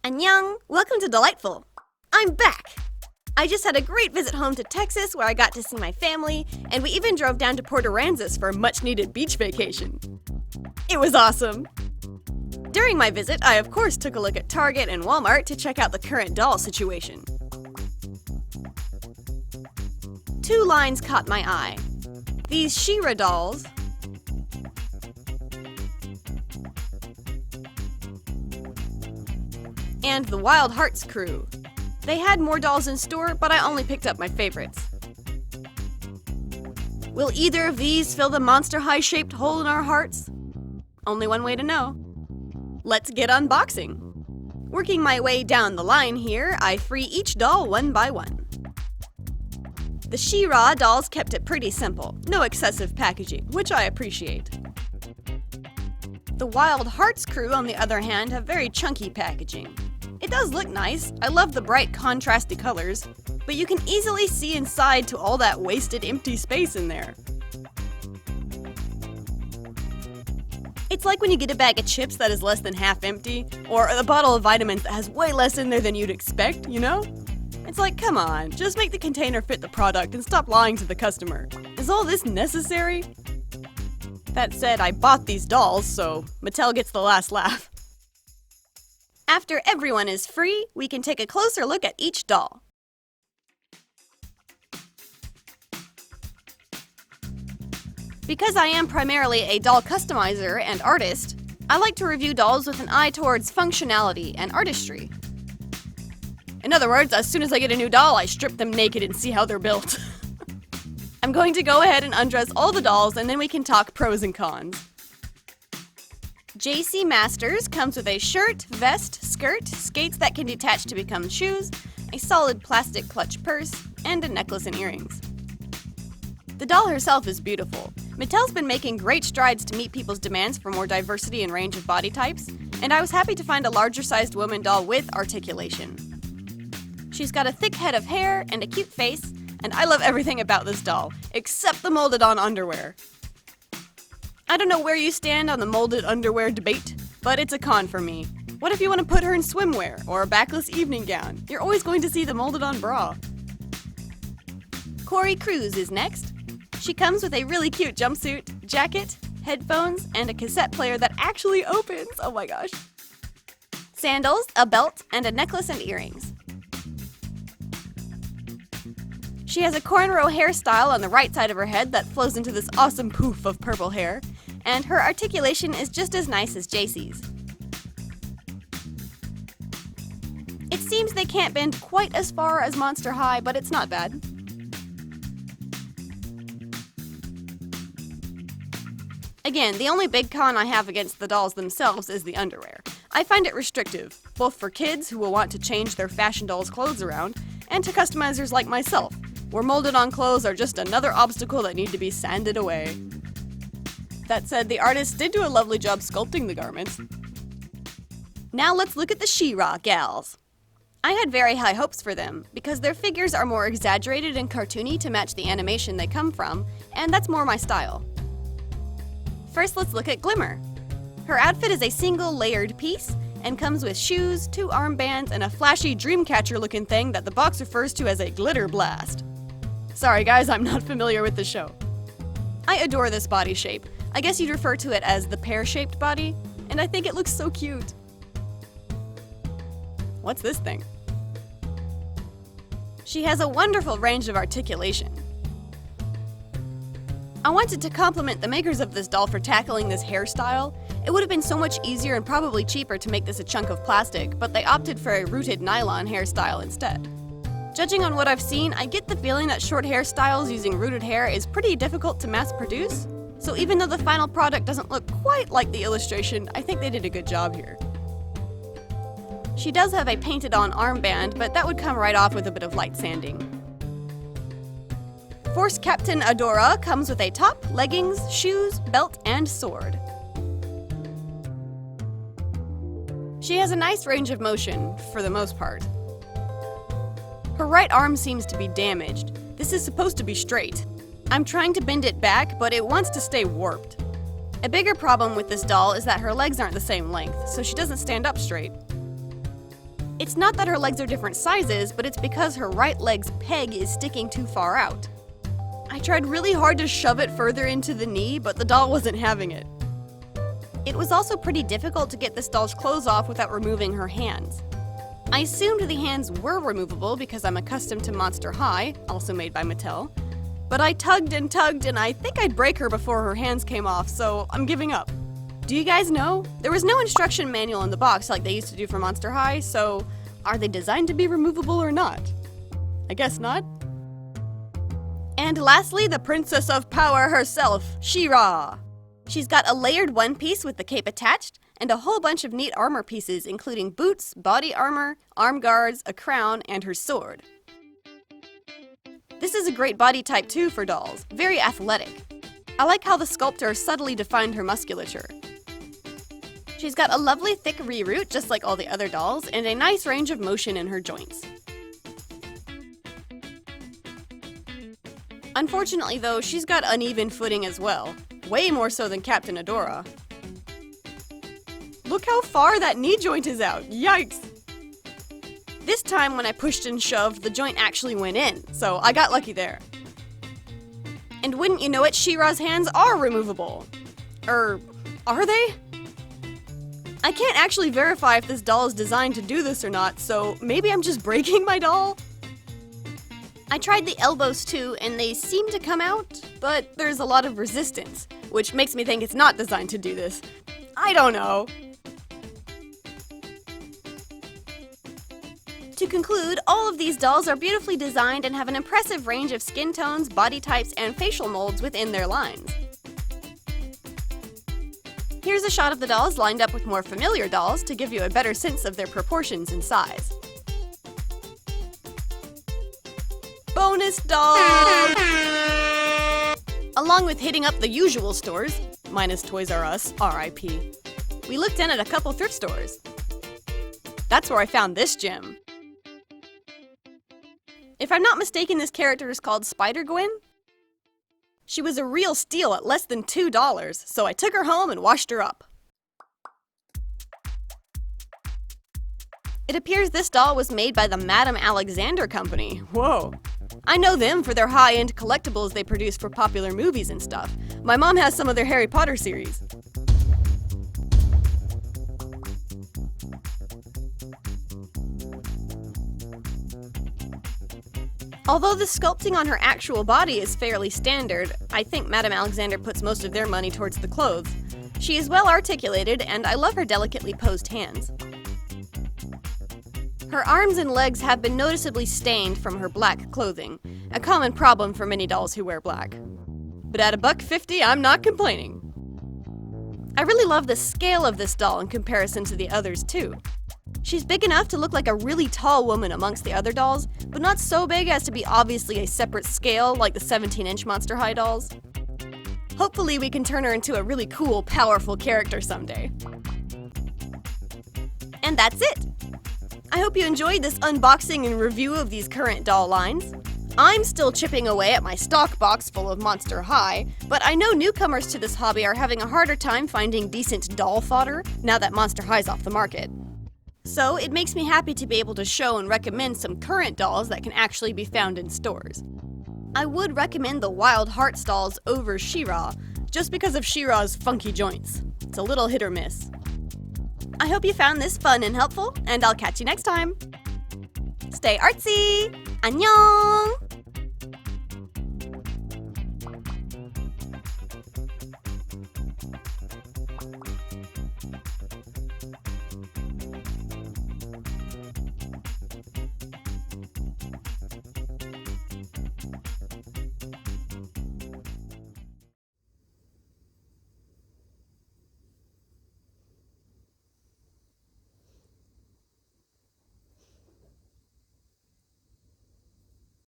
Annyeong! Welcome to Dollightful! I'm back! I just had a great visit home to Texas where I got to see my family, and we even drove down to Port Aransas for a much-needed beach vacation. It was awesome! During my visit, I of course took a look at Target and Walmart to check out the current doll situation. Two lines caught my eye. These She-Ra dolls and the Wild Hearts crew. They had more dolls in store, but I only picked up my favorites. Will either of these fill the Monster High-shaped hole in our hearts? Only one way to know. Let's get unboxing. Working my way down the line here, I free each doll one by one. The She-Ra dolls kept it pretty simple, no excessive packaging, which I appreciate. The Wild Hearts crew, on the other hand, have very chunky packaging. It does look nice, I love the bright contrasty colors, but you can easily see inside to all that wasted empty space in there. It's like when you get a bag of chips that is less than half empty, or a bottle of vitamins that has way less in there than you'd expect, you know? It's like, come on, just make the container fit the product and stop lying to the customer. Is all this necessary? That said, I bought these dolls, so Mattel gets the last laugh. After everyone is free, we can take a closer look at each doll. Because I am primarily a doll customizer and artist, I like to review dolls with an eye towards functionality and artistry. In other words, as soon as I get a new doll, I strip them naked and see how they're built. I'm going to go ahead and undress all the dolls, and then we can talk pros and cons. JC Masters comes with a shirt, vest, skirt, skates that can detach to become shoes, a solid plastic clutch purse, and a necklace and earrings. The doll herself is beautiful. Mattel's been making great strides to meet people's demands for more diversity and range of body types, and I was happy to find a larger-sized woman doll with articulation. She's got a thick head of hair and a cute face, and I love everything about this doll, except the molded-on underwear. I don't know where you stand on the molded underwear debate, but it's a con for me. What if you want to put her in swimwear or a backless evening gown? You're always going to see the molded-on bra. Corey Cruz is next. She comes with a really cute jumpsuit, jacket, headphones, and a cassette player that actually opens. Oh my gosh. Sandals, a belt, and a necklace and earrings. She has a cornrow hairstyle on the right side of her head that flows into this awesome poof of purple hair, and her articulation is just as nice as JC's. It seems they can't bend quite as far as Monster High, but it's not bad. Again, the only big con I have against the dolls themselves is the underwear. I find it restrictive, both for kids who will want to change their fashion dolls' clothes around, and to customizers like myself, where molded-on clothes are just another obstacle that need to be sanded away. That said, the artist did do a lovely job sculpting the garments. Now let's look at the She-Ra gals. I had very high hopes for them, because their figures are more exaggerated and cartoony to match the animation they come from, and that's more my style. First, let's look at Glimmer. Her outfit is a single layered piece, and comes with shoes, 2 armbands, and a flashy dreamcatcher-looking thing that the box refers to as a glitter blast. Sorry guys, I'm not familiar with the show. I adore this body shape. I guess you'd refer to it as the pear-shaped body, and I think it looks so cute. What's this thing? She has a wonderful range of articulation. I wanted to compliment the makers of this doll for tackling this hairstyle. It would have been so much easier and probably cheaper to make this a chunk of plastic, but they opted for a rooted nylon hairstyle instead. Judging on what I've seen, I get the feeling that short hairstyles using rooted hair is pretty difficult to mass produce, so even though the final product doesn't look quite like the illustration, I think they did a good job here. She does have a painted-on armband, but that would come right off with a bit of light sanding. Force Captain Adora comes with a top, leggings, shoes, belt, and sword. She has a nice range of motion, for the most part. Her right arm seems to be damaged. This is supposed to be straight. I'm trying to bend it back, but it wants to stay warped. A bigger problem with this doll is that her legs aren't the same length, so she doesn't stand up straight. It's not that her legs are different sizes, but it's because her right leg's peg is sticking too far out. I tried really hard to shove it further into the knee, but the doll wasn't having it. It was also pretty difficult to get this doll's clothes off without removing her hands. I assumed the hands were removable because I'm accustomed to Monster High, also made by Mattel, but I tugged and I think I'd break her before her hands came off, so I'm giving up. Do you guys know? There was no instruction manual in the box like they used to do for Monster High, so are they designed to be removable or not? I guess not. And lastly, the Princess of Power herself, She-Ra. She's got a layered one piece with the cape attached, and a whole bunch of neat armor pieces including boots, body armor, arm guards, a crown, and her sword. This is a great body type too for dolls, very athletic. I like how the sculptor subtly defined her musculature. She's got a lovely thick re-root just like all the other dolls, and a nice range of motion in her joints. Unfortunately though, she's got uneven footing as well, way more so than Captain Adora. Look how far that knee joint is out, yikes! This time when I pushed and shoved, the joint actually went in, so I got lucky there. And wouldn't you know it, She-Ra's hands are removable. Are they? I can't actually verify if this doll is designed to do this or not, so maybe I'm just breaking my doll? I tried the elbows too, and they seem to come out, but there's a lot of resistance, which makes me think it's not designed to do this. I don't know. To conclude, all of these dolls are beautifully designed and have an impressive range of skin tones, body types, and facial molds within their lines. Here's a shot of the dolls lined up with more familiar dolls to give you a better sense of their proportions and size. Bonus dolls! Along with hitting up the usual stores, minus Toys R Us, RIP, we looked in at a couple thrift stores. That's where I found this gem. If I'm not mistaken, this character is called Spider-Gwen. She was a real steal at less than $2, so I took her home and washed her up. It appears this doll was made by the Madame Alexander Company. Whoa. I know them for their high-end collectibles they produce for popular movies and stuff. My mom has some of their Harry Potter series. Although the sculpting on her actual body is fairly standard, I think Madame Alexander puts most of their money towards the clothes. She is well articulated, and I love her delicately posed hands. Her arms and legs have been noticeably stained from her black clothing, a common problem for many dolls who wear black. But at $1.50, I'm not complaining. I really love the scale of this doll in comparison to the others too. She's big enough to look like a really tall woman amongst the other dolls, but not so big as to be obviously a separate scale like the 17-inch Monster High dolls. Hopefully we can turn her into a really cool, powerful character someday. And that's it! I hope you enjoyed this unboxing and review of these current doll lines. I'm still chipping away at my stock box full of Monster High, but I know newcomers to this hobby are having a harder time finding decent doll fodder now that Monster High's off the market. So it makes me happy to be able to show and recommend some current dolls that can actually be found in stores. I would recommend the Wild Hearts dolls over She-Ra, just because of She-Ra's funky joints. It's a little hit or miss. I hope you found this fun and helpful, and I'll catch you next time. Stay artsy! Annyeong!